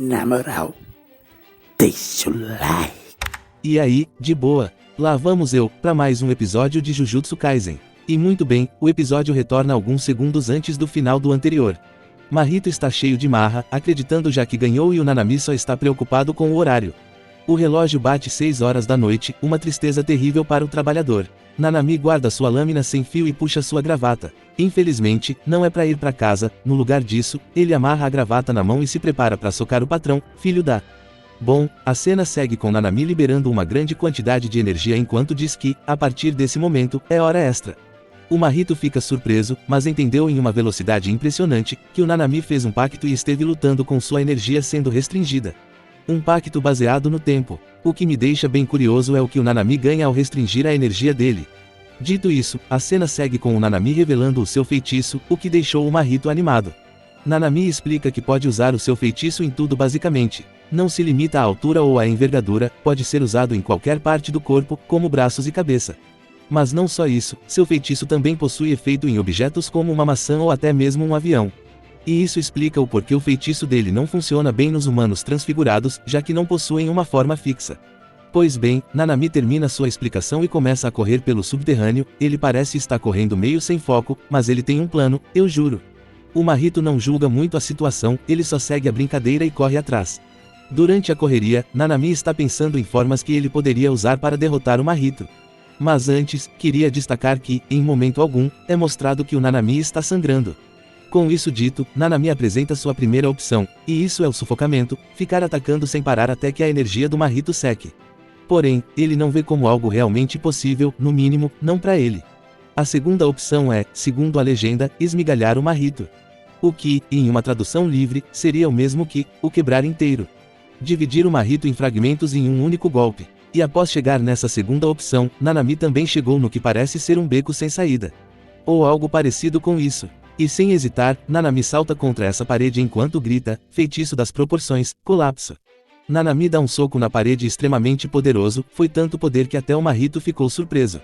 Na moral, deixa o like. E aí, de boa, lá vamos eu, pra mais um episódio de Jujutsu Kaisen. E muito bem, o episódio retorna alguns segundos antes do final do anterior. Mahito está cheio de marra, acreditando já que ganhou, e o Nanami só está preocupado com o horário. O relógio bate 6 horas da noite, uma tristeza terrível para o trabalhador. Nanami guarda sua lâmina sem fio e puxa sua gravata. Infelizmente, não é para ir para casa. No lugar disso, ele amarra a gravata na mão e se prepara para socar o patrão, filho da... Bom, a cena segue com Nanami liberando uma grande quantidade de energia enquanto diz que, a partir desse momento, é hora extra. O Mahito fica surpreso, mas entendeu em uma velocidade impressionante, que o Nanami fez um pacto e esteve lutando com sua energia sendo restringida. Um pacto baseado no tempo. O que me deixa bem curioso é o que o Nanami ganha ao restringir a energia dele. Dito isso, a cena segue com o Nanami revelando o seu feitiço, o que deixou o Mahito animado. Nanami explica que pode usar o seu feitiço em tudo basicamente. Não se limita à altura ou à envergadura, pode ser usado em qualquer parte do corpo, como braços e cabeça. Mas não só isso, seu feitiço também possui efeito em objetos como uma maçã ou até mesmo um avião. E isso explica o porquê o feitiço dele não funciona bem nos humanos transfigurados, já que não possuem uma forma fixa. Pois bem, Nanami termina sua explicação e começa a correr pelo subterrâneo. Ele parece estar correndo meio sem foco, mas ele tem um plano, eu juro. O Mahito não julga muito a situação, ele só segue a brincadeira e corre atrás. Durante a correria, Nanami está pensando em formas que ele poderia usar para derrotar o Mahito. Mas antes, queria destacar que, em momento algum, é mostrado que o Nanami está sangrando. Com isso dito, Nanami apresenta sua primeira opção, e isso é o sufocamento, ficar atacando sem parar até que a energia do Mahito seque. Porém, ele não vê como algo realmente possível, no mínimo, não para ele. A segunda opção é, segundo a legenda, esmigalhar o Mahito. O que, em uma tradução livre, seria o mesmo que, o quebrar inteiro. Dividir o Mahito em fragmentos em um único golpe. E após chegar nessa segunda opção, Nanami também chegou no que parece ser um beco sem saída. Ou algo parecido com isso. E sem hesitar, Nanami salta contra essa parede enquanto grita, feitiço das proporções, colapso. Nanami dá um soco na parede extremamente poderoso, foi tanto poder que até o Mahito ficou surpreso.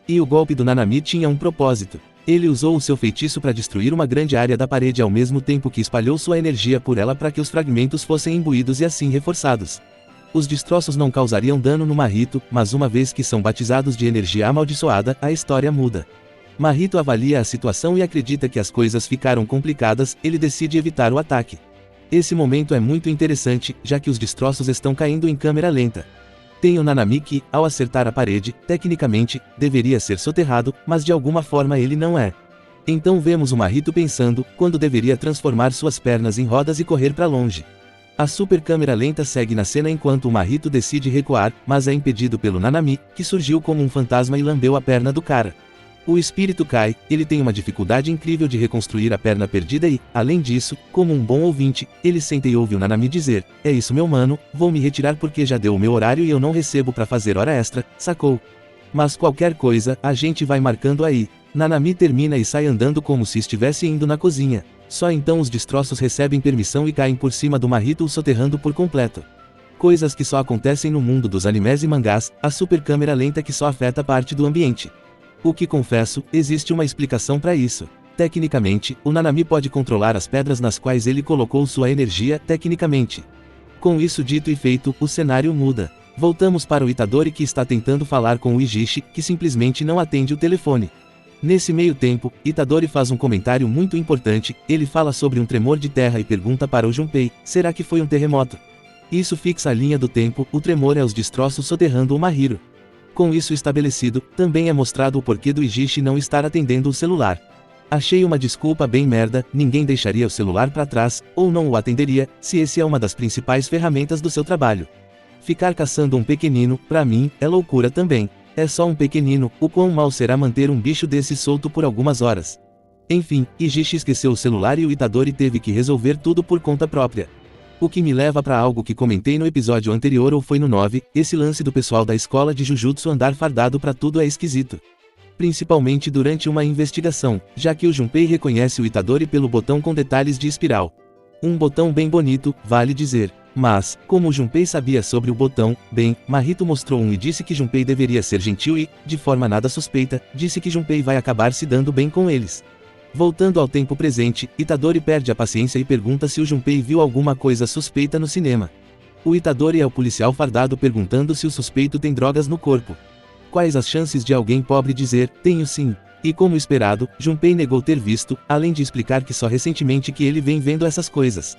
E o golpe do Nanami tinha um propósito. Ele usou o seu feitiço para destruir uma grande área da parede ao mesmo tempo que espalhou sua energia por ela para que os fragmentos fossem imbuídos e assim reforçados. Os destroços não causariam dano no Mahito, mas uma vez que são batizados de energia amaldiçoada, a história muda. Mahito avalia a situação e acredita que as coisas ficaram complicadas, ele decide evitar o ataque. Esse momento é muito interessante, já que os destroços estão caindo em câmera lenta. Tem o Nanami que, ao acertar a parede, tecnicamente, deveria ser soterrado, mas de alguma forma ele não é. Então vemos o Mahito pensando, quando deveria transformar suas pernas em rodas e correr para longe. A super câmera lenta segue na cena enquanto o Mahito decide recuar, mas é impedido pelo Nanami, que surgiu como um fantasma e lambeu a perna do cara. O espírito cai, ele tem uma dificuldade incrível de reconstruir a perna perdida e, além disso, como um bom ouvinte, ele senta e ouve o Nanami dizer, é isso meu mano, vou me retirar porque já deu o meu horário e eu não recebo pra fazer hora extra, sacou? Mas qualquer coisa, a gente vai marcando aí. Nanami termina e sai andando como se estivesse indo na cozinha. Só então os destroços recebem permissão e caem por cima do Mahito, o soterrando por completo. Coisas que só acontecem no mundo dos animes e mangás, a super câmera lenta que só afeta parte do ambiente. O que confesso, existe uma explicação para isso. Tecnicamente, o Nanami pode controlar as pedras nas quais ele colocou sua energia, tecnicamente. Com isso dito e feito, o cenário muda. Voltamos para o Itadori que está tentando falar com o Ijishi, que simplesmente não atende o telefone. Nesse meio tempo, Itadori faz um comentário muito importante, ele fala sobre um tremor de terra e pergunta para o Junpei, será que foi um terremoto? Isso fixa a linha do tempo, o tremor é os destroços soterrando o Mahiro. Com isso estabelecido, também é mostrado o porquê do Ijishi não estar atendendo o celular. Achei uma desculpa bem merda, ninguém deixaria o celular para trás, ou não o atenderia, se esse é uma das principais ferramentas do seu trabalho. Ficar caçando um pequenino, pra mim, é loucura também. É só um pequenino, o quão mal será manter um bicho desse solto por algumas horas. Enfim, Ijishi esqueceu o celular e o Itadori teve que resolver tudo por conta própria. O que me leva para algo que comentei no episódio anterior ou foi no 9, esse lance do pessoal da escola de Jujutsu andar fardado pra tudo é esquisito. Principalmente durante uma investigação, já que o Junpei reconhece o Itadori pelo botão com detalhes de espiral. Um botão bem bonito, vale dizer. Mas, como o Junpei sabia sobre o botão, bem, Mahito mostrou um e disse que Junpei deveria ser gentil e, de forma nada suspeita, disse que Junpei vai acabar se dando bem com eles. Voltando ao tempo presente, Itadori perde a paciência e pergunta se o Junpei viu alguma coisa suspeita no cinema. O Itadori é o policial fardado perguntando se o suspeito tem drogas no corpo. Quais as chances de alguém pobre dizer, tenho sim? E como esperado, Junpei negou ter visto, além de explicar que só recentemente que ele vem vendo essas coisas.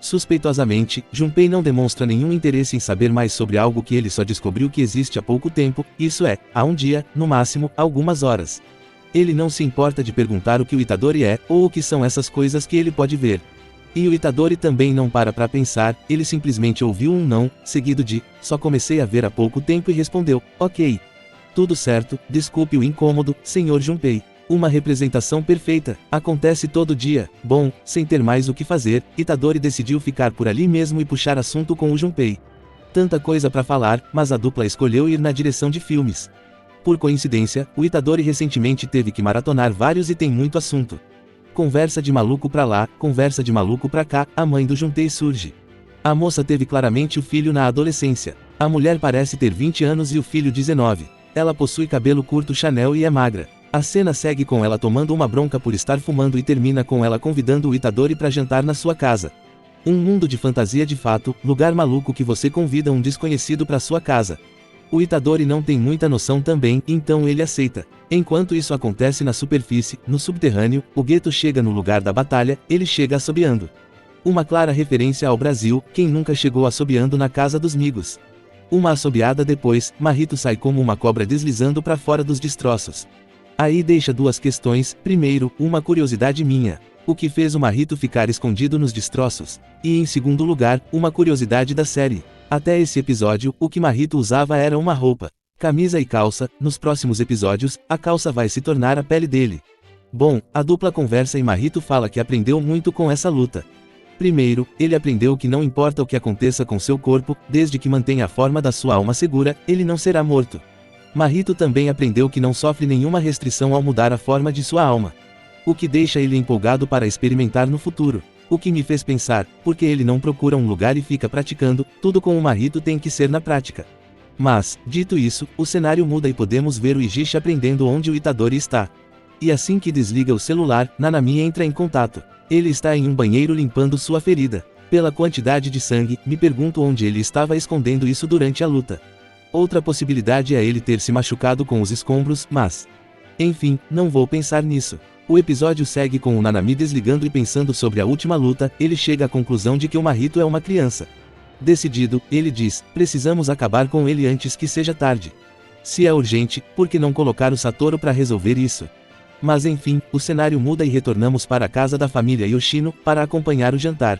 Suspeitosamente, Junpei não demonstra nenhum interesse em saber mais sobre algo que ele só descobriu que existe há pouco tempo, isso é, há um dia, no máximo, algumas horas. Ele não se importa de perguntar o que o Itadori é, ou o que são essas coisas que ele pode ver. E o Itadori também não para pensar, ele simplesmente ouviu um não, seguido de, só comecei a ver há pouco tempo e respondeu, ok. Tudo certo, desculpe o incômodo, Sr. Junpei. Uma representação perfeita, acontece todo dia. Bom, sem ter mais o que fazer, Itadori decidiu ficar por ali mesmo e puxar assunto com o Junpei. Tanta coisa para falar, mas a dupla escolheu ir na direção de filmes. Por coincidência, o Itadori recentemente teve que maratonar vários e tem muito assunto. Conversa de maluco pra lá, conversa de maluco pra cá, a mãe do Junpei surge. A moça teve claramente o filho na adolescência. A mulher parece ter 20 anos e o filho 19. Ela possui cabelo curto Chanel e é magra. A cena segue com ela tomando uma bronca por estar fumando e termina com ela convidando o Itadori pra jantar na sua casa. Um mundo de fantasia de fato, lugar maluco que você convida um desconhecido pra sua casa. O Itadori não tem muita noção também, então ele aceita. Enquanto isso acontece na superfície, no subterrâneo, o Geto chega no lugar da batalha, ele chega assobiando. Uma clara referência ao Brasil, quem nunca chegou assobiando na casa dos migos. Uma assobiada depois, Mahito sai como uma cobra deslizando para fora dos destroços. Aí deixa duas questões, primeiro, uma curiosidade minha. O que fez o Mahito ficar escondido nos destroços? E em segundo lugar, uma curiosidade da série. Até esse episódio, o que Mahito usava era uma roupa, camisa e calça, nos próximos episódios, a calça vai se tornar a pele dele. Bom, a dupla conversa e Mahito fala que aprendeu muito com essa luta. Primeiro, ele aprendeu que não importa o que aconteça com seu corpo, desde que mantenha a forma da sua alma segura, ele não será morto. Mahito também aprendeu que não sofre nenhuma restrição ao mudar a forma de sua alma. O que deixa ele empolgado para experimentar no futuro. O que me fez pensar, por que ele não procura um lugar e fica praticando, tudo com o Mahito tem que ser na prática. Mas, dito isso, o cenário muda e podemos ver o Ijishi aprendendo onde o Itadori está. E assim que desliga o celular, Nanami entra em contato. Ele está em um banheiro limpando sua ferida. Pela quantidade de sangue, me pergunto onde ele estava escondendo isso durante a luta. Outra possibilidade é ele ter se machucado com os escombros, mas... enfim, não vou pensar nisso. O episódio segue com o Nanami desligando e pensando sobre a última luta, ele chega à conclusão de que o Mahito é uma criança. Decidido, ele diz, precisamos acabar com ele antes que seja tarde. Se é urgente, por que não colocar o Satoru para resolver isso? Mas enfim, o cenário muda e retornamos para a casa da família Yoshino, para acompanhar o jantar.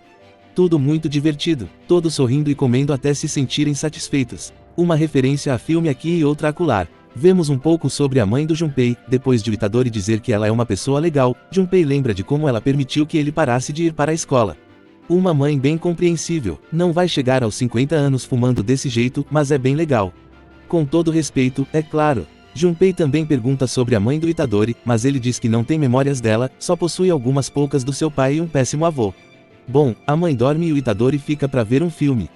Tudo muito divertido, todos sorrindo e comendo até se sentirem satisfeitos. Uma referência a filme aqui e outra acolá. Vemos um pouco sobre a mãe do Junpei, depois de o Itadori dizer que ela é uma pessoa legal, Junpei lembra de como ela permitiu que ele parasse de ir para a escola. Uma mãe bem compreensível, não vai chegar aos 50 anos fumando desse jeito, mas é bem legal. Com todo respeito, é claro. Junpei também pergunta sobre a mãe do Itadori, mas ele diz que não tem memórias dela, só possui algumas poucas do seu pai e um péssimo avô. Bom, a mãe dorme e o Itadori fica para ver um filme.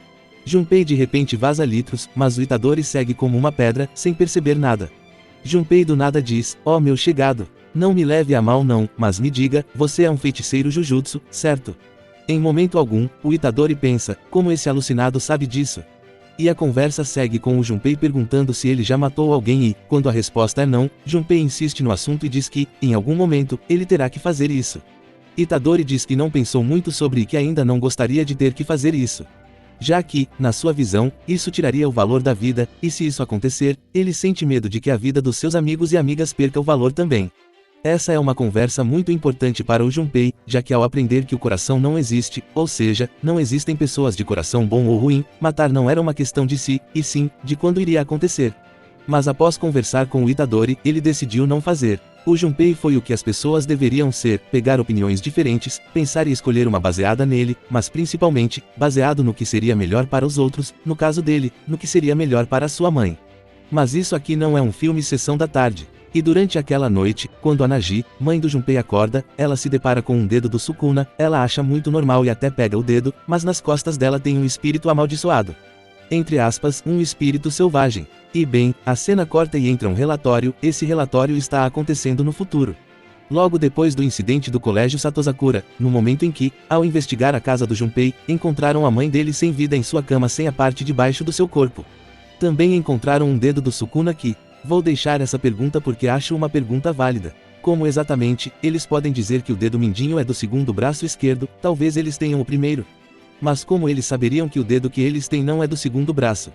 Junpei de repente vaza litros, mas o Itadori segue como uma pedra, sem perceber nada. Junpei do nada diz, ó meu chegado, não me leve a mal não, mas me diga, você é um feiticeiro Jujutsu, certo? Em momento algum, o Itadori pensa, como esse alucinado sabe disso? E a conversa segue com o Junpei perguntando se ele já matou alguém e, quando a resposta é não, Junpei insiste no assunto e diz que, em algum momento, ele terá que fazer isso. Itadori diz que não pensou muito sobre e que ainda não gostaria de ter que fazer isso. Já que, na sua visão, isso tiraria o valor da vida, e se isso acontecer, ele sente medo de que a vida dos seus amigos e amigas perca o valor também. Essa é uma conversa muito importante para o Junpei, já que ao aprender que o coração não existe, ou seja, não existem pessoas de coração bom ou ruim, matar não era uma questão de si, e sim, de quando iria acontecer. Mas após conversar com o Itadori, ele decidiu não fazer. O Junpei foi o que as pessoas deveriam ser, pegar opiniões diferentes, pensar e escolher uma baseada nele, mas principalmente, baseado no que seria melhor para os outros, no caso dele, no que seria melhor para sua mãe. Mas isso aqui não é um filme sessão da tarde. E durante aquela noite, quando a Nagi, mãe do Junpei acorda, ela se depara com um dedo do Sukuna, ela acha muito normal e até pega o dedo, mas nas costas dela tem um espírito amaldiçoado. Entre aspas, um espírito selvagem. E bem, a cena corta e entra um relatório, esse relatório está acontecendo no futuro. Logo depois do incidente do colégio Satozakura, no momento em que, ao investigar a casa do Junpei, encontraram a mãe dele sem vida em sua cama sem a parte de baixo do seu corpo. Também encontraram um dedo do Sukuna que, vou deixar essa pergunta porque acho uma pergunta válida. Como exatamente, eles podem dizer que o dedo mindinho é do segundo braço esquerdo, talvez eles tenham o primeiro. Mas como eles saberiam que o dedo que eles têm não é do segundo braço?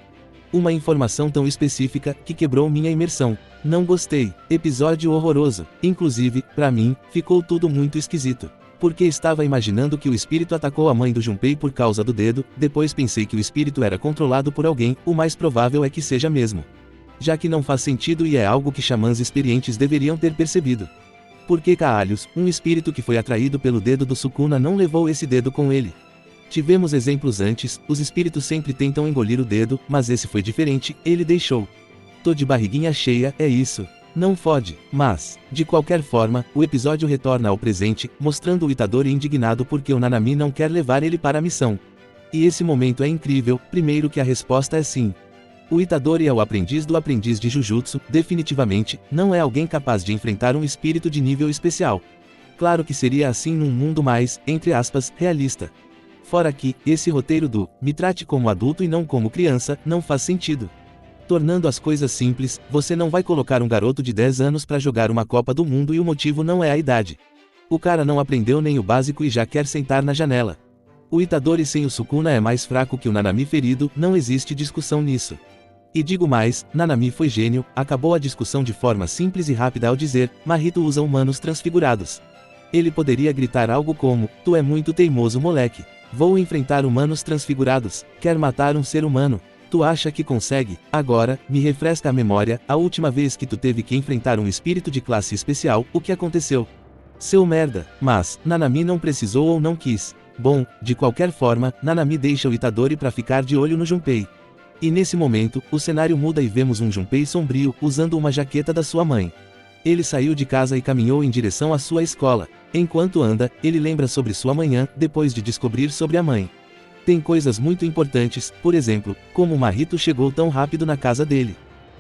Uma informação tão específica, que quebrou minha imersão. Não gostei. Episódio horroroso. Inclusive, pra mim, ficou tudo muito esquisito. Porque estava imaginando que o espírito atacou a mãe do Junpei por causa do dedo, depois pensei que o espírito era controlado por alguém, o mais provável é que seja mesmo. Já que não faz sentido e é algo que xamãs experientes deveriam ter percebido. Por que caralhos, um espírito que foi atraído pelo dedo do Sukuna não levou esse dedo com ele? Tivemos exemplos antes, os espíritos sempre tentam engolir o dedo, mas esse foi diferente, ele deixou. Tô de barriguinha cheia, é isso. Não fode. Mas, de qualquer forma, o episódio retorna ao presente, mostrando o Itadori indignado porque o Nanami não quer levar ele para a missão. E esse momento é incrível, primeiro que a resposta é sim. O Itadori é o aprendiz do aprendiz de Jujutsu, definitivamente, não é alguém capaz de enfrentar um espírito de nível especial. Claro que seria assim num mundo mais, entre aspas, realista. Fora que, esse roteiro do, me trate como adulto e não como criança, não faz sentido. Tornando as coisas simples, você não vai colocar um garoto de 10 anos para jogar uma Copa do Mundo e o motivo não é a idade. O cara não aprendeu nem o básico e já quer sentar na janela. O Itadori sem o Sukuna é mais fraco que o Nanami ferido, não existe discussão nisso. E digo mais, Nanami foi gênio, acabou a discussão de forma simples e rápida ao dizer, Mahito usa humanos transfigurados. Ele poderia gritar algo como, tu é muito teimoso moleque. Vou enfrentar humanos transfigurados, quer matar um ser humano. Tu acha que consegue? Agora, me refresca a memória, a última vez que tu teve que enfrentar um espírito de classe especial, o que aconteceu? Seu merda. Mas, Nanami não precisou ou não quis. Bom, de qualquer forma, Nanami deixa o Itadori para ficar de olho no Junpei. E nesse momento, o cenário muda e vemos um Junpei sombrio, usando uma jaqueta da sua mãe. Ele saiu de casa e caminhou em direção à sua escola. Enquanto anda, ele lembra sobre sua manhã, depois de descobrir sobre a mãe. Tem coisas muito importantes, por exemplo, como Mahito chegou tão rápido na casa dele.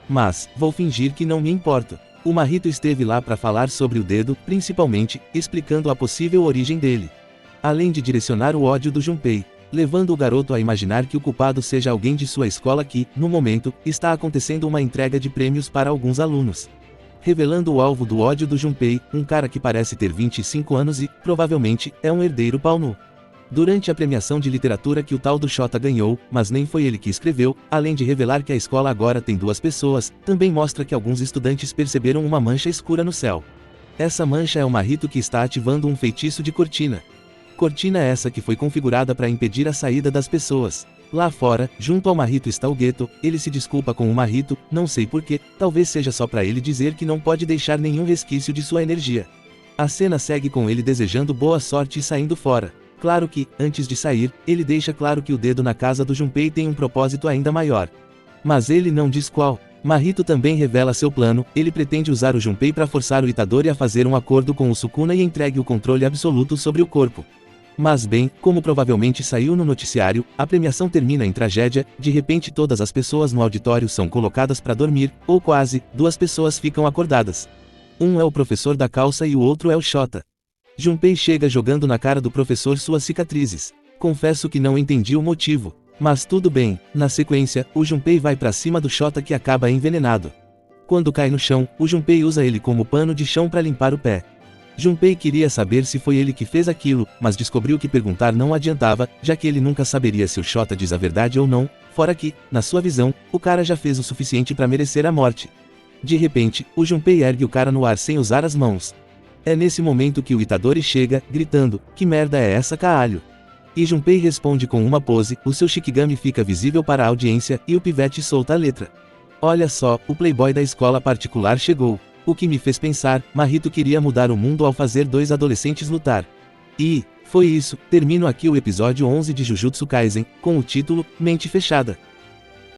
Mas, vou fingir que não me importo. O Mahito esteve lá para falar sobre o dedo, principalmente, explicando a possível origem dele. Além de direcionar o ódio do Junpei, levando o garoto a imaginar que o culpado seja alguém de sua escola que, no momento, está acontecendo uma entrega de prêmios para alguns alunos. Revelando o alvo do ódio do Junpei, um cara que parece ter 25 anos e, provavelmente, é um herdeiro pau nu. Durante a premiação de literatura que o tal do Shota ganhou, mas nem foi ele que escreveu, além de revelar que a escola agora tem 2 pessoas, também mostra que alguns estudantes perceberam uma mancha escura no céu. Essa mancha é o Mahito que está ativando um feitiço de cortina. Cortina essa que foi configurada para impedir a saída das pessoas. Lá fora, junto ao Mahito está o Geto, ele se desculpa com o Mahito, não sei porquê, talvez seja só para ele dizer que não pode deixar nenhum resquício de sua energia. A cena segue com ele desejando boa sorte e saindo fora. Claro que, antes de sair, ele deixa claro que o dedo na casa do Junpei tem um propósito ainda maior. Mas ele não diz qual. Mahito também revela seu plano, ele pretende usar o Junpei para forçar o Itadori a fazer um acordo com o Sukuna e entregue o controle absoluto sobre o corpo. Mas bem, como provavelmente saiu no noticiário, a premiação termina em tragédia, de repente todas as pessoas no auditório são colocadas para dormir, ou quase, 2 pessoas ficam acordadas. Um é o professor da calça e o outro é o Shota. Junpei chega jogando na cara do professor suas cicatrizes. Confesso que não entendi o motivo. Mas tudo bem, na sequência, o Junpei vai para cima do Shota que acaba envenenado. Quando cai no chão, o Junpei usa ele como pano de chão para limpar o pé. Junpei queria saber se foi ele que fez aquilo, mas descobriu que perguntar não adiantava, já que ele nunca saberia se o Shota diz a verdade ou não, fora que, na sua visão, o cara já fez o suficiente para merecer a morte. De repente, o Junpei ergue o cara no ar sem usar as mãos. É nesse momento que o Itadori chega, gritando, que merda é essa caralho? E Junpei responde com uma pose, o seu Shikigami fica visível para a audiência, e o pivete solta a letra. Olha só, o playboy da escola particular chegou. O que me fez pensar, Mahito queria mudar o mundo ao fazer 2 adolescentes lutar. E, foi isso, termino aqui o episódio 11 de Jujutsu Kaisen, com o título, Mente Fechada.